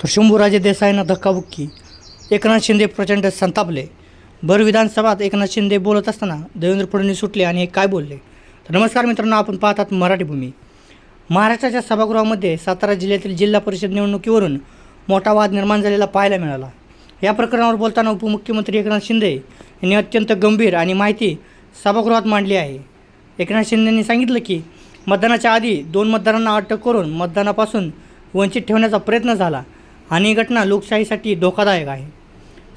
तर शंभूराजे देसाईंना धक्काबुक्की, एकनाथ शिंदे प्रचंड संतापले। भर विधानसभात एकनाथ शिंदे बोलत असताना देवेंद्र फडणवीस सुटले आणि हे काय बोलले? तर नमस्कार मित्रांनो, आपण पाहतात मराठी भूमी। महाराष्ट्राच्या सभागृहामध्ये सातारा जिल्ह्यातील जिल्हा परिषद निवडणुकीवरून मोठा वाद निर्माण झालेला पाहायला मिळाला। या प्रकरणावर बोलताना उपमुख्यमंत्री एकनाथ शिंदे यांनी अत्यंत गंभीर आणि माहिती सभागृहात मांडली आहे। एकनाथ शिंदेंनी सांगितलं की मतदानाच्या आधी 2 मतदारांना अटक करून मतदानापासून वंचित ठेवण्याचा प्रयत्न झाला आणि ही घटना लोकशाहीसाठी धोकादायक आहे।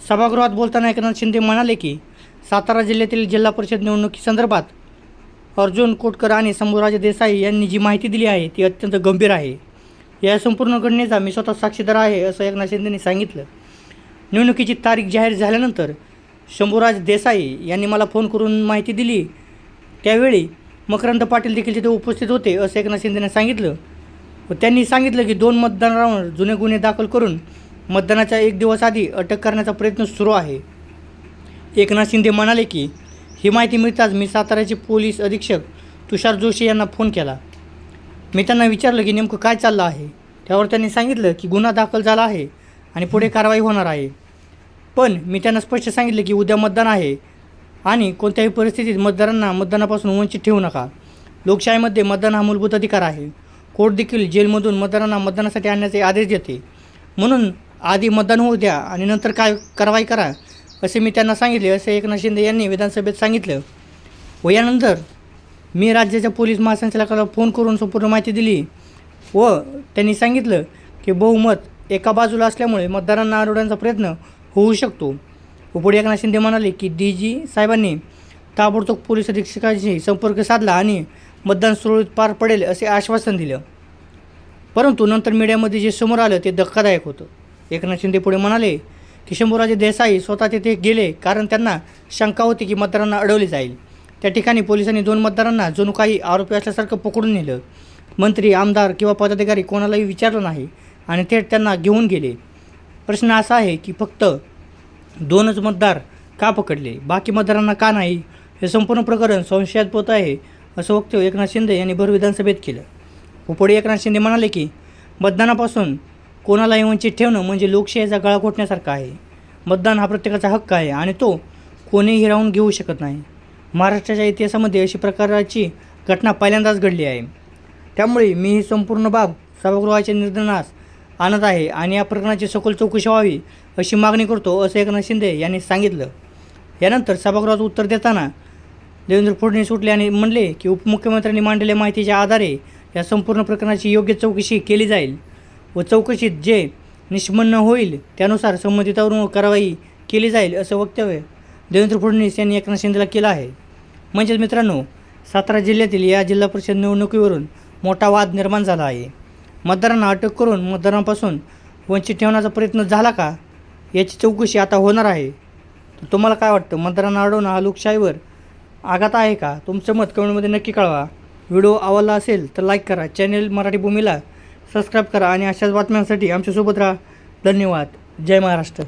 सभागृहात बोलताना एकनाथ शिंदे म्हणाले की सातारा जिल्ह्यातील जिल्हा परिषद निवडणुकीसंदर्भात अर्जुन खोतकर आणि शंभूराजे देसाई यांनी जी माहिती दिली आहे ती अत्यंत गंभीर आहे। या संपूर्ण घटनेचा मी स्वतः साक्षीदार आहे असं एकनाथ शिंदेंनी सांगितलं। निवडणुकीची तारीख जाहीर झाल्यानंतर शंभूराज देसाई यांनी मला फोन करून माहिती दिली, त्यावेळी मकरंद पाटील देखील तिथे उपस्थित होते असं एकनाथ शिंदेने सांगितलं। व त्यांनी सांगितलं की 2 मतदारांवर जुने गुन्हे दाखल करून मतदानाच्या 1 दिवस आधी अटक करण्याचा प्रयत्न सुरू आहे। एकनाथ शिंदे म्हणाले की ही माहिती मिळताच मी साताऱ्याचे पोलीस अधीक्षक तुषार जोशी यांना फोन केला। मी त्यांना विचारलं की नेमकं काय चाललं आहे। त्यावर त्यांनी सांगितलं की गुन्हा दाखल झाला आहे आणि पुढे कारवाई होणार आहे। पण मी त्यांना स्पष्ट सांगितले की उद्या मतदान आहे आणि कोणत्याही परिस्थितीत मतदारांना मतदानापासून वंचित ठेवू नका। लोकशाहीमध्ये मतदान हा मूलभूत अधिकार आहे। कोर्ट देखील जेलमधून मतदारांना मतदानासाठी आणण्याचे आदेश देते, म्हणून आधी मतदान होऊ द्या आणि नंतर काय कारवाई करा असे मी त्यांना सांगितले असे एकनाथ शिंदे यांनी विधानसभेत सांगितलं। व यानंतर मी राज्याच्या पोलीस महासंचालकाला फोन करून संपूर्ण माहिती दिली व त्यांनी सांगितलं की बहुमत एका बाजूला असल्यामुळे मतदारांना अडवण्याचा प्रयत्न होऊ शकतो। व पुढे एकनाथ शिंदे म्हणाले की DG साहेबांनी ताबडतोब पोलीस अधीक्षकांशी संपर्क साधला आणि मतदान सुरळीत पार पडेल असे आश्वासन दिलं। परंतु नंतर मीडियामध्ये जे समोर आलं ते धक्कादायक होतं। एकनाथ शिंदे पुढे म्हणाले की शंभूराजे देसाई स्वतः तिथे गेले कारण त्यांना शंका होती की मतदारांना अडवले जाईल। त्या ठिकाणी पोलिसांनी 2 मतदारांना जणू काही आरोपी असल्यासारखं पकडून नेलं। मंत्री, आमदार किंवा पदाधिकारी कोणालाही विचारलं नाही आणि थेट त्यांना घेऊन गेले। प्रश्न असा आहे की फक्त 2च मतदार का पकडले, बाकी मतदारांना का नाही? हे संपूर्ण प्रकरण संशयास्पद आहे असं वक्तव्य एकनाथ शिंदे यांनी भर विधानसभेत केलं। व पुढे एकनाथ शिंदे म्हणाले की मतदानापासून कोणालाही वंचित ठेवणं म्हणजे लोकशाहीचा गळा घोटण्यासारखं आहे। मतदान हा प्रत्येकाचा हक्क आहे आणि तो कोणीही हिरावून घेऊ शकत नाही। महाराष्ट्राच्या इतिहासामध्ये अशी प्रकारची घटना पहिल्यांदाच घडली आहे। त्यामुळे मी ही संपूर्ण बाब सभागृहाच्या निर्णयास आणत आहे आणि या प्रकरणाची सखोल चौकशी व्हावी अशी मागणी करतो असं एकनाथ शिंदे यांनी सांगितलं। यानंतर सभागृहात उत्तर देताना देवेंद्र फडणवीस उठले आणि म्हणले की उपमुख्यमंत्र्यांनी मांडलेल्या माहितीच्या आधारे या संपूर्ण प्रकरणाची योग्य चौकशी केली जाईल व चौकशीत जे निष्पन्न होईल त्यानुसार संबंधितांवर कारवाई केली जाईल असं वक्तव्य देवेंद्र फडणवीस यांनी एकनाथ शिंदेला केलं आहे। म्हणजेच मित्रांनो, सातारा जिल्ह्यातील या जिल्हा परिषद निवडणुकीवरून मोठा वाद निर्माण झाला आहे। मतदारांना अटक करून मतदानापासून वंचित ठेवण्याचा प्रयत्न झाला का याची चौकशी आता होणार आहे। तर तुम्हाला काय वाटतं, मतदारांना अडवणं हा लोकशाहीवर आघात आहे का? तुमचं मत कमेंटमध्ये नक्की कळवा। व्हिडिओ आवडला असेल तर लाईक करा, चॅनल मराठी भूमीला सबस्क्राईब करा आणि अशाच बातम्यांसाठी आमच्यासोबत राहा। धन्यवाद। जय महाराष्ट्र।